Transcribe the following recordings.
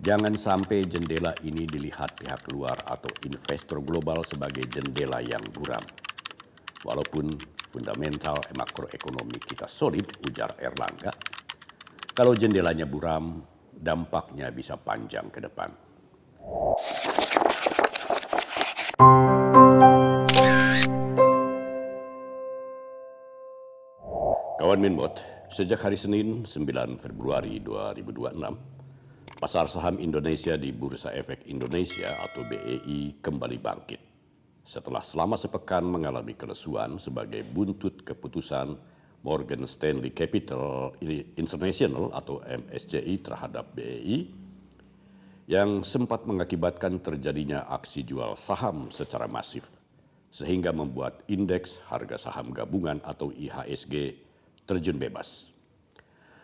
Jangan sampai jendela ini dilihat pihak luar atau investor global sebagai jendela yang buram. Walaupun fundamental makroekonomi kita solid, ujar Erlangga, kalau jendelanya buram, dampaknya bisa panjang ke depan. Kawan Minbot, sejak hari Senin 9 Februari 2026, pasar saham Indonesia di Bursa Efek Indonesia atau BEI kembali bangkit. Setelah selama sepekan mengalami kelesuan sebagai buntut keputusan Morgan Stanley Capital International atau MSCI terhadap BEI yang sempat mengakibatkan terjadinya aksi jual saham secara masif sehingga membuat indeks harga saham gabungan atau IHSG terjun bebas.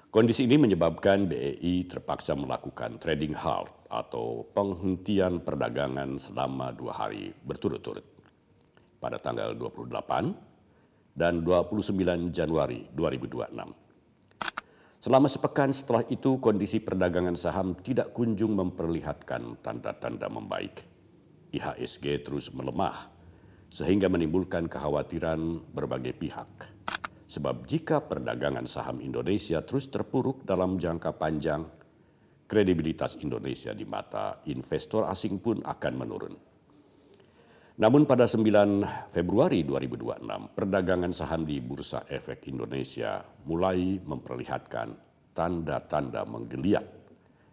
Kondisi ini menyebabkan BEI terpaksa melakukan trading halt atau penghentian perdagangan selama 2 hari berturut-turut pada tanggal 28 dan 29 Januari 2026. Selama sepekan setelah itu kondisi perdagangan saham tidak kunjung memperlihatkan tanda-tanda membaik. IHSG terus melemah sehingga menimbulkan kekhawatiran berbagai pihak. Sebab jika perdagangan saham Indonesia terus terpuruk dalam jangka panjang, kredibilitas Indonesia di mata investor asing pun akan menurun. Namun pada 9 Februari 2026, perdagangan saham di Bursa Efek Indonesia mulai memperlihatkan tanda-tanda menggeliat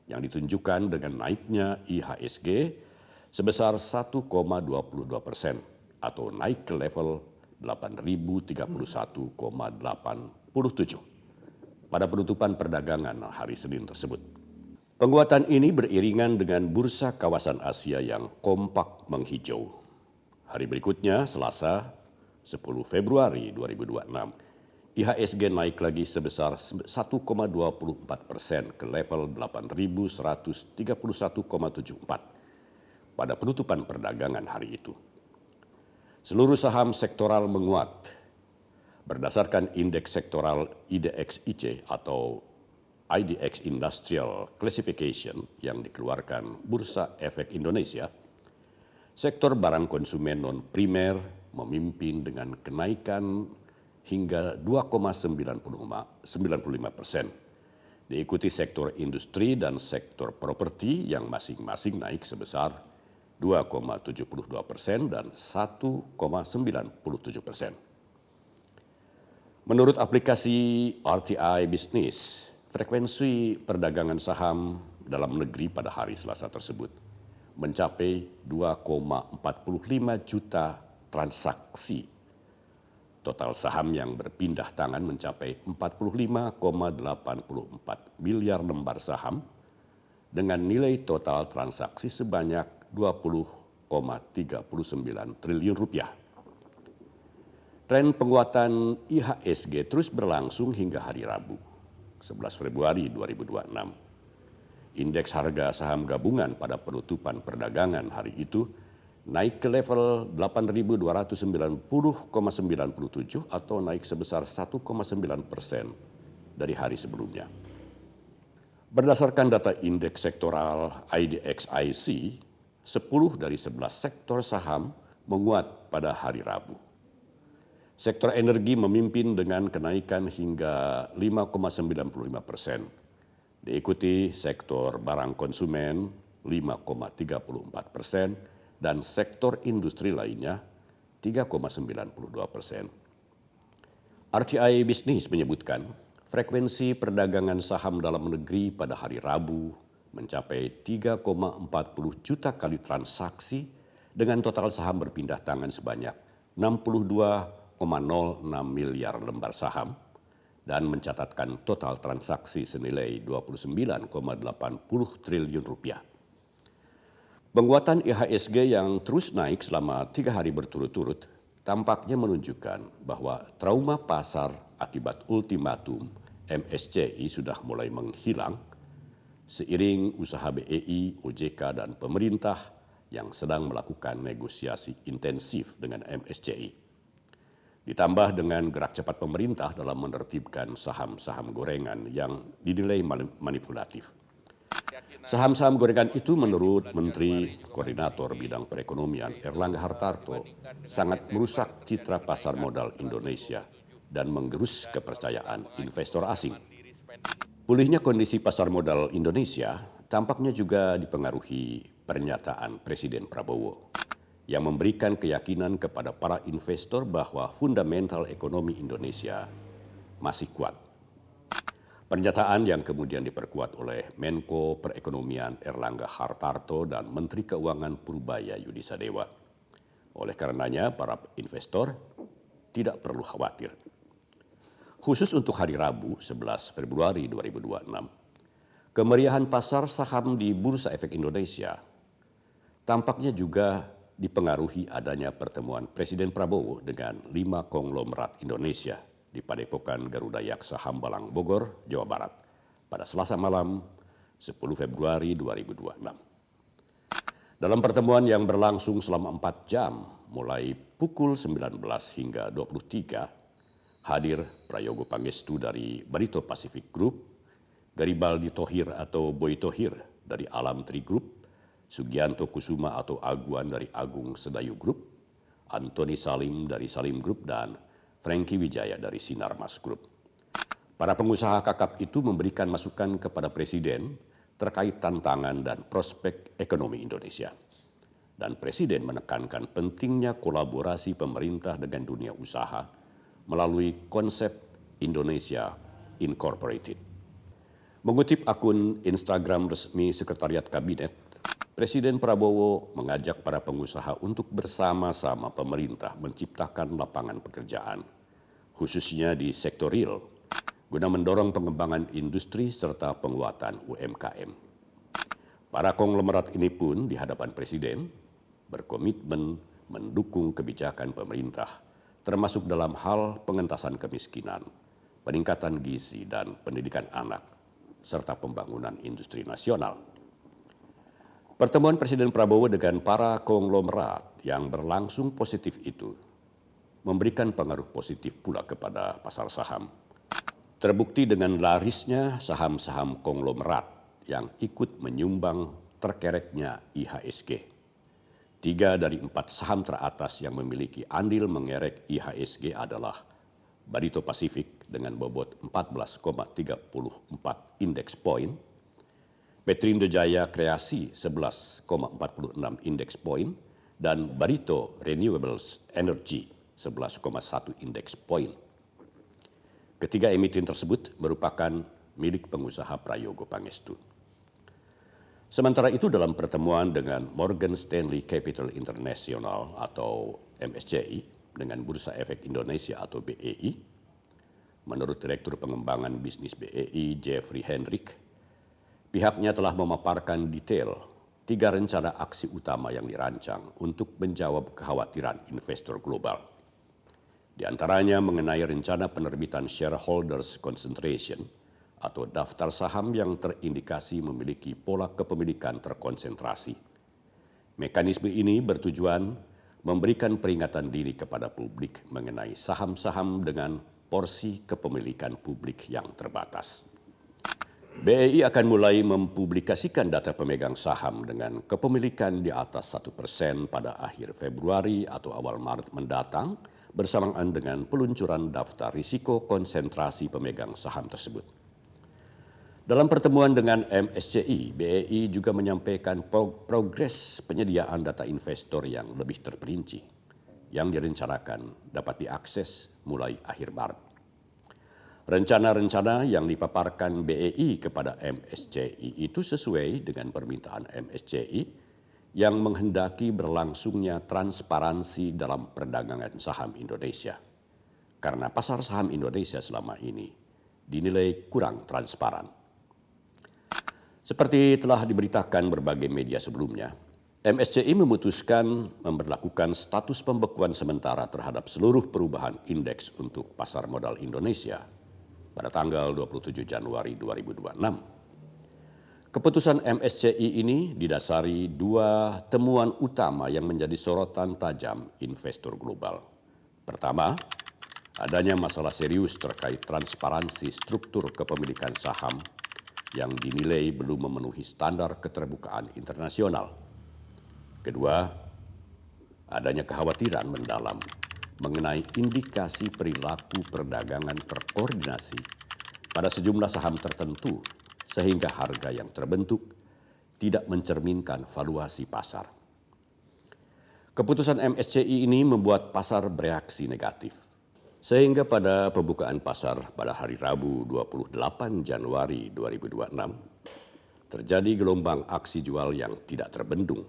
yang ditunjukkan dengan naiknya IHSG sebesar 1,22% atau naik ke level 8.031,87 pada penutupan perdagangan hari Senin tersebut. Penguatan ini beriringan dengan bursa kawasan Asia yang kompak menghijau. Hari berikutnya, Selasa 10 Februari 2026, IHSG naik lagi sebesar 1,24% ke level 8.131,74 pada penutupan perdagangan hari itu. Seluruh saham sektoral menguat. Berdasarkan indeks sektoral IDX-IC atau IDX Industrial Classification yang dikeluarkan Bursa Efek Indonesia, sektor barang konsumen non-primer memimpin dengan kenaikan hingga 2,95%. Diikuti sektor industri dan sektor properti yang masing-masing naik sebesar 2,72% dan 1,97%. Menurut aplikasi RTI Business, frekuensi perdagangan saham dalam negeri pada hari Selasa tersebut mencapai 2,45 juta transaksi. Total saham yang berpindah tangan mencapai 45,84 miliar lembar saham dengan nilai total transaksi sebanyak 20,39 triliun rupiah. Tren penguatan IHSG terus berlangsung hingga hari Rabu, 11 Februari 2026. Indeks harga saham gabungan pada penutupan perdagangan hari itu naik ke level 8.290,97 atau naik sebesar 1,9% dari hari sebelumnya. Berdasarkan data indeks sektoral IDX-IC, 10 dari 11 sektor saham menguat pada hari Rabu. Sektor energi memimpin dengan kenaikan hingga 5,95%. Diikuti sektor barang konsumen 5,34% dan sektor industri lainnya 3,92%. RTI Business menyebutkan frekuensi perdagangan saham dalam negeri pada hari Rabu mencapai 3,40 juta kali transaksi dengan total saham berpindah tangan sebanyak 62,06 miliar lembar saham dan mencatatkan total transaksi senilai 29,80 triliun rupiah. Penguatan IHSG yang terus naik selama 3 hari berturut-turut tampaknya menunjukkan bahwa trauma pasar akibat ultimatum MSCI sudah mulai menghilang seiring usaha BEI, OJK, dan pemerintah yang sedang melakukan negosiasi intensif dengan MSCI. Ditambah dengan gerak cepat pemerintah dalam menertibkan saham-saham gorengan yang dinilai manipulatif. Saham-saham gorengan itu menurut Menteri Koordinator Bidang Perekonomian Erlangga Hartarto sangat merusak citra pasar modal Indonesia dan menggerus kepercayaan investor asing. Pulihnya kondisi pasar modal Indonesia tampaknya juga dipengaruhi pernyataan Presiden Prabowo yang memberikan keyakinan kepada para investor bahwa fundamental ekonomi Indonesia masih kuat. Pernyataan yang kemudian diperkuat oleh Menko Perekonomian Erlangga Hartarto dan Menteri Keuangan Purbaya Yudi Sadewa. Oleh karenanya, para investor tidak perlu khawatir. Khusus untuk hari Rabu 11 Februari 2026, kemeriahan pasar saham di Bursa Efek Indonesia tampaknya juga dipengaruhi adanya pertemuan Presiden Prabowo dengan 5 konglomerat Indonesia di Padepokan Garuda Yaksa Hambalang, Bogor, Jawa Barat pada Selasa malam 10 Februari 2026. Dalam pertemuan yang berlangsung selama 4 jam, mulai pukul 19 hingga 23, hadir Prayogo Pangestu dari Barito Pacific Group, Garibaldi Thohir atau Boy Thohir dari Alam Tri Group, Sugianto Kusuma atau Aguan dari Agung Sedayu Group, Antoni Salim dari Salim Group, dan Franky Wijaya dari Sinarmas Group. Para pengusaha kakap itu memberikan masukan kepada Presiden terkait tantangan dan prospek ekonomi Indonesia. Dan Presiden menekankan pentingnya kolaborasi pemerintah dengan dunia usaha melalui konsep Indonesia Incorporated. Mengutip akun Instagram resmi Sekretariat Kabinet, Presiden Prabowo mengajak para pengusaha untuk bersama-sama pemerintah menciptakan lapangan pekerjaan, khususnya di sektor real, guna mendorong pengembangan industri serta penguatan UMKM. Para konglomerat ini pun di hadapan Presiden berkomitmen mendukung kebijakan pemerintah, termasuk dalam hal pengentasan kemiskinan, peningkatan gizi dan pendidikan anak, serta pembangunan industri nasional. Pertemuan Presiden Prabowo dengan para konglomerat yang berlangsung positif itu memberikan pengaruh positif pula kepada pasar saham. Terbukti dengan larisnya saham-saham konglomerat yang ikut menyumbang terkereknya IHSG. 3 dari 4 saham teratas yang memiliki andil mengerek IHSG adalah Barito Pacific dengan bobot 14,34 indeks poin, Petrindo Jaya Kreasi 11,46 indeks poin, dan Barito Renewables Energy 11,1 indeks poin. Ketiga emiten tersebut merupakan milik pengusaha Prayogo Pangestu. Sementara itu dalam pertemuan dengan Morgan Stanley Capital International atau MSCI dengan Bursa Efek Indonesia atau BEI, menurut Direktur Pengembangan Bisnis BEI Jeffrey Hendrick, pihaknya telah memaparkan detail 3 rencana aksi utama yang dirancang untuk menjawab kekhawatiran investor global. Di antaranya mengenai rencana penerbitan shareholders concentration atau daftar saham yang terindikasi memiliki pola kepemilikan terkonsentrasi. Mekanisme ini bertujuan memberikan peringatan dini kepada publik mengenai saham-saham dengan porsi kepemilikan publik yang terbatas. BEI akan mulai mempublikasikan data pemegang saham dengan kepemilikan di atas 1% pada akhir Februari atau awal Maret mendatang bersamaan dengan peluncuran daftar risiko konsentrasi pemegang saham tersebut. Dalam pertemuan dengan MSCI, BEI juga menyampaikan progres penyediaan data investor yang lebih terperinci yang direncanakan dapat diakses mulai akhir Maret. Rencana-rencana yang dipaparkan BEI kepada MSCI itu sesuai dengan permintaan MSCI yang menghendaki berlangsungnya transparansi dalam perdagangan saham Indonesia. Karena pasar saham Indonesia selama ini dinilai kurang transparan. Seperti telah diberitakan berbagai media sebelumnya, MSCI memutuskan memberlakukan status pembekuan sementara terhadap seluruh perubahan indeks untuk pasar modal Indonesia pada tanggal 27 Januari 2026. Keputusan MSCI ini didasari 2 temuan utama yang menjadi sorotan tajam investor global. Pertama, adanya masalah serius terkait transparansi struktur kepemilikan saham yang dinilai belum memenuhi standar keterbukaan internasional. Kedua, adanya kekhawatiran mendalam mengenai indikasi perilaku perdagangan terkoordinasi pada sejumlah saham tertentu sehingga harga yang terbentuk tidak mencerminkan valuasi pasar. Keputusan MSCI ini membuat pasar bereaksi negatif, sehingga pada pembukaan pasar pada hari Rabu 28 Januari 2026 terjadi gelombang aksi jual yang tidak terbendung.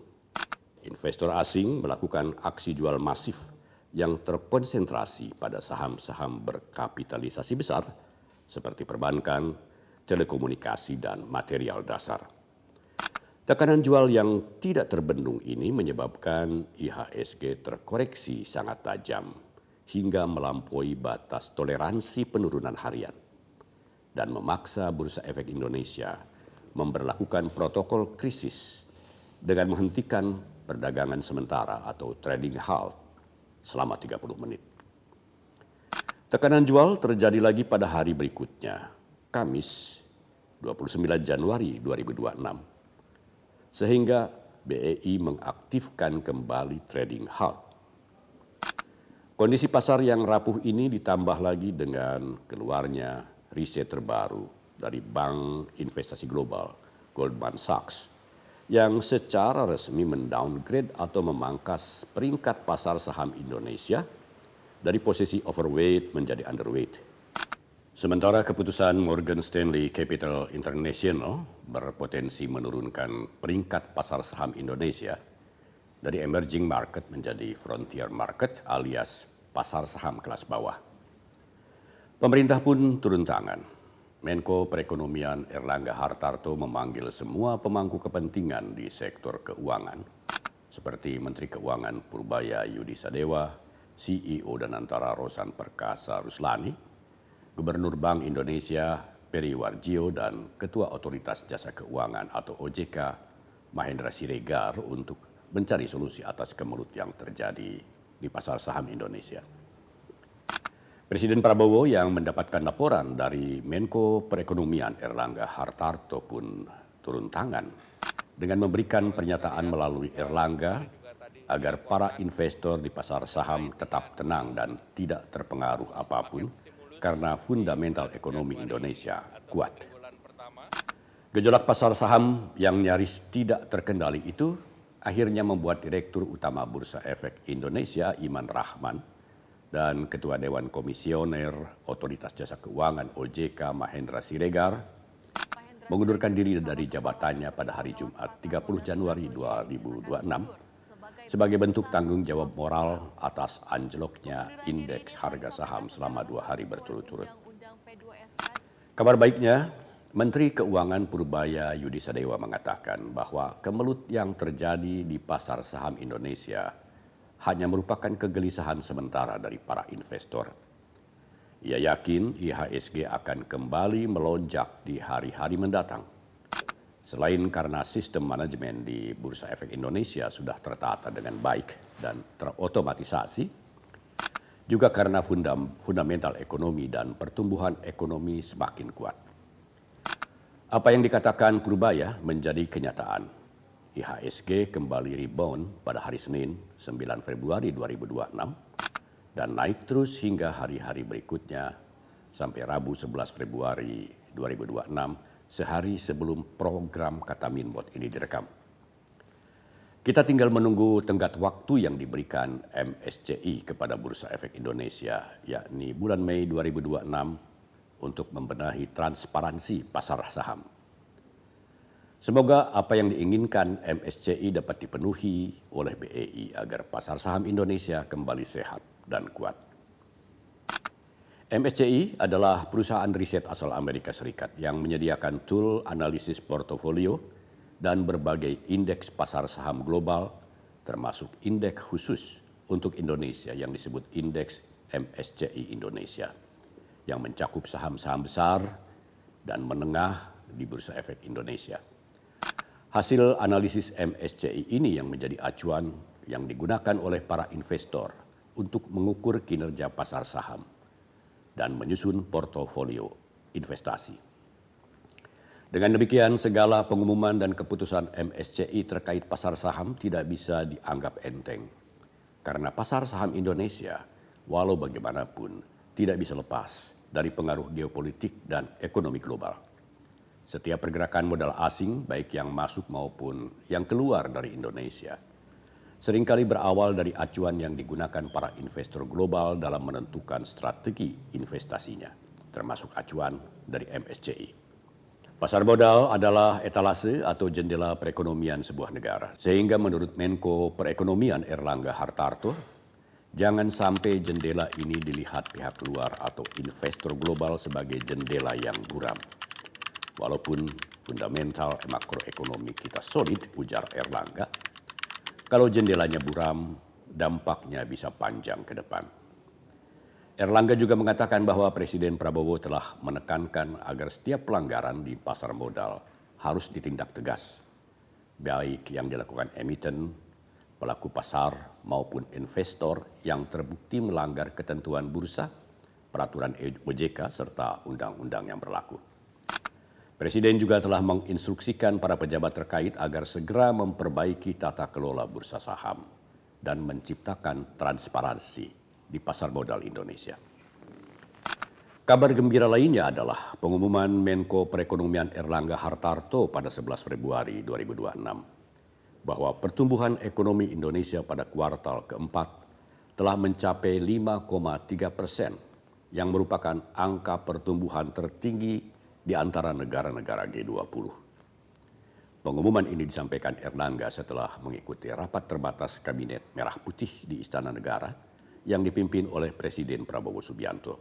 Investor asing melakukan aksi jual masif yang terkonsentrasi pada saham-saham berkapitalisasi besar seperti perbankan, telekomunikasi, dan material dasar. Tekanan jual yang tidak terbendung ini menyebabkan IHSG terkoreksi sangat tajam hingga melampaui batas toleransi penurunan harian dan memaksa Bursa Efek Indonesia memberlakukan protokol krisis dengan menghentikan perdagangan sementara atau trading halt selama 30 menit. Tekanan jual terjadi lagi pada hari berikutnya, Kamis 29 Januari 2026, sehingga BEI mengaktifkan kembali trading halt. Kondisi pasar yang rapuh ini ditambah lagi dengan keluarnya riset terbaru dari Bank Investasi Global, Goldman Sachs, yang secara resmi mendowngrade atau memangkas peringkat pasar saham Indonesia dari posisi overweight menjadi underweight. Sementara keputusan Morgan Stanley Capital International berpotensi menurunkan peringkat pasar saham Indonesia dari emerging market menjadi frontier market alias pasar saham kelas bawah. Pemerintah pun turun tangan. Menko Perekonomian Erlangga Hartarto memanggil semua pemangku kepentingan di sektor keuangan, seperti Menteri Keuangan Purbaya Yudi Sadewa, CEO Danantara Rosan Perkasa Ruslani, Gubernur Bank Indonesia Peri Warjio, dan Ketua Otoritas Jasa Keuangan atau OJK Mahendra Siregar untuk mencari solusi atas kemelut yang terjadi di pasar saham Indonesia. Presiden Prabowo yang mendapatkan laporan dari Menko Perekonomian Erlangga Hartarto pun turun tangan dengan memberikan pernyataan melalui Erlangga agar para investor di pasar saham tetap tenang dan tidak terpengaruh apapun karena fundamental ekonomi Indonesia kuat. Gejolak pasar saham yang nyaris tidak terkendali itu akhirnya membuat Direktur Utama Bursa Efek Indonesia Iman Rahman dan Ketua Dewan Komisioner Otoritas Jasa Keuangan OJK Mahendra Siregar mengundurkan diri dari jabatannya pada hari Jumat 30 Januari 2026 sebagai bentuk tanggung jawab moral atas anjloknya indeks harga saham selama 2 hari berturut-turut. Kabar baiknya, Menteri Keuangan Purbaya Yudi Sadewa mengatakan bahwa kemelut yang terjadi di pasar saham Indonesia hanya merupakan kegelisahan sementara dari para investor. Ia yakin IHSG akan kembali melonjak di hari-hari mendatang. Selain karena sistem manajemen di Bursa Efek Indonesia sudah tertata dengan baik dan terotomatisasi, juga karena fundamental ekonomi dan pertumbuhan ekonomi semakin kuat. Apa yang dikatakan Purbaya menjadi kenyataan. IHSG kembali rebound pada hari Senin 9 Februari 2026 dan naik terus hingga hari-hari berikutnya sampai Rabu 11 Februari 2026 sehari sebelum program Kata Minbot ini direkam. Kita tinggal menunggu tenggat waktu yang diberikan MSCI kepada Bursa Efek Indonesia, yakni bulan Mei 2026 untuk membenahi transparansi pasar saham. Semoga apa yang diinginkan MSCI dapat dipenuhi oleh BEI agar pasar saham Indonesia kembali sehat dan kuat. MSCI adalah perusahaan riset asal Amerika Serikat yang menyediakan tool analisis portofolio dan berbagai indeks pasar saham global, termasuk indeks khusus untuk Indonesia yang disebut indeks MSCI Indonesia, yang mencakup saham-saham besar dan menengah di Bursa Efek Indonesia. Hasil analisis MSCI ini yang menjadi acuan yang digunakan oleh para investor untuk mengukur kinerja pasar saham dan menyusun portofolio investasi. Dengan demikian, segala pengumuman dan keputusan MSCI terkait pasar saham tidak bisa dianggap enteng. Karena pasar saham Indonesia, walau bagaimanapun, tidak bisa lepas dari pengaruh geopolitik dan ekonomi global. Setiap pergerakan modal asing, baik yang masuk maupun yang keluar dari Indonesia, seringkali berawal dari acuan yang digunakan para investor global dalam menentukan strategi investasinya, termasuk acuan dari MSCI. Pasar modal adalah etalase atau jendela perekonomian sebuah negara. Sehingga menurut Menko Perekonomian Erlangga Hartarto, jangan sampai jendela ini dilihat pihak luar atau investor global sebagai jendela yang buram. Walaupun fundamental makroekonomi kita solid, ujar Erlangga, kalau jendelanya buram, dampaknya bisa panjang ke depan. Erlangga juga mengatakan bahwa Presiden Prabowo telah menekankan agar setiap pelanggaran di pasar modal harus ditindak tegas, baik yang dilakukan emiten, pelaku pasar maupun investor yang terbukti melanggar ketentuan bursa, peraturan OJK serta undang-undang yang berlaku. Presiden juga telah menginstruksikan para pejabat terkait agar segera memperbaiki tata kelola bursa saham dan menciptakan transparansi di pasar modal Indonesia. Kabar gembira lainnya adalah pengumuman Menko Perekonomian Erlangga Hartarto pada 11 Februari 2026 bahwa pertumbuhan ekonomi Indonesia pada kuartal keempat telah mencapai 5,3%, yang merupakan angka pertumbuhan tertinggi di antara negara-negara G20. Pengumuman ini disampaikan Erlangga setelah mengikuti rapat terbatas Kabinet Merah Putih di Istana Negara yang dipimpin oleh Presiden Prabowo Subianto.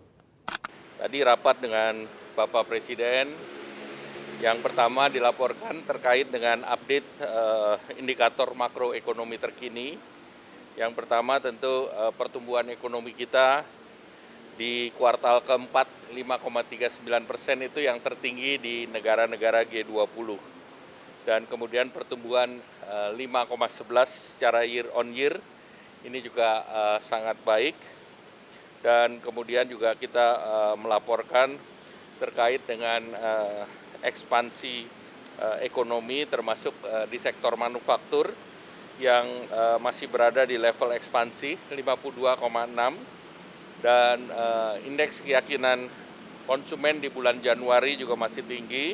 Tadi rapat dengan Bapak Presiden, yang pertama dilaporkan terkait dengan update indikator makroekonomi terkini. Yang pertama tentu pertumbuhan ekonomi kita di kuartal keempat 5,39% itu yang tertinggi di negara-negara G20. Dan kemudian pertumbuhan 5,11 secara year on year, ini juga sangat baik. Dan kemudian juga kita melaporkan terkait dengan ekspansi ekonomi termasuk di sektor manufaktur yang masih berada di level ekspansi 52,6, dan indeks keyakinan konsumen di bulan Januari juga masih tinggi,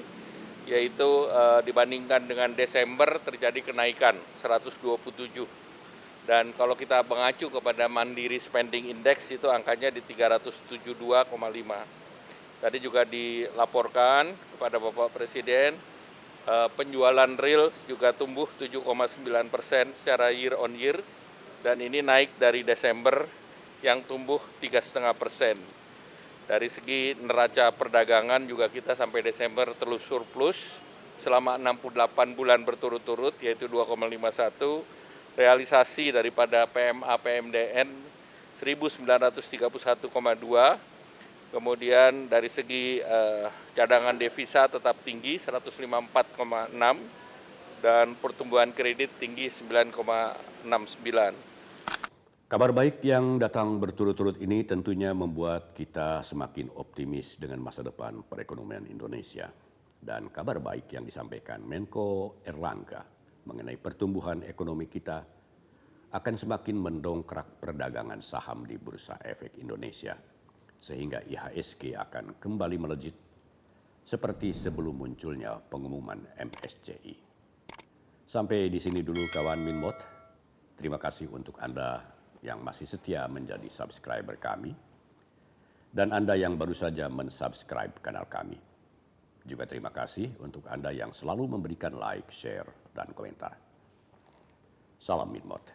yaitu dibandingkan dengan Desember terjadi kenaikan 127. Dan kalau kita mengacu kepada Mandiri Spending Index itu angkanya di 372,5. Tadi juga dilaporkan kepada Bapak Presiden, penjualan real juga tumbuh 7,9% secara year on year, dan ini naik dari Desember yang tumbuh 3,5%. Dari segi neraca perdagangan juga kita sampai Desember terus surplus selama 68 bulan berturut-turut, yaitu 2,51. Realisasi daripada PMA PMDN 1931,2, kemudian dari segi cadangan devisa tetap tinggi 154,6, dan pertumbuhan kredit tinggi 9,69. Kabar baik yang datang berturut-turut ini tentunya membuat kita semakin optimis dengan masa depan perekonomian Indonesia. Dan kabar baik yang disampaikan Menko Erlangga mengenai pertumbuhan ekonomi kita akan semakin mendongkrak perdagangan saham di Bursa Efek Indonesia, sehingga IHSG akan kembali melejit seperti sebelum munculnya pengumuman MSCI. Sampai di sini dulu kawan Minmot. Terima kasih untuk Anda yang masih setia menjadi subscriber kami, dan Anda yang baru saja mensubscribe kanal kami. Juga terima kasih untuk Anda yang selalu memberikan like, share, dan komentar. Salam Minmot.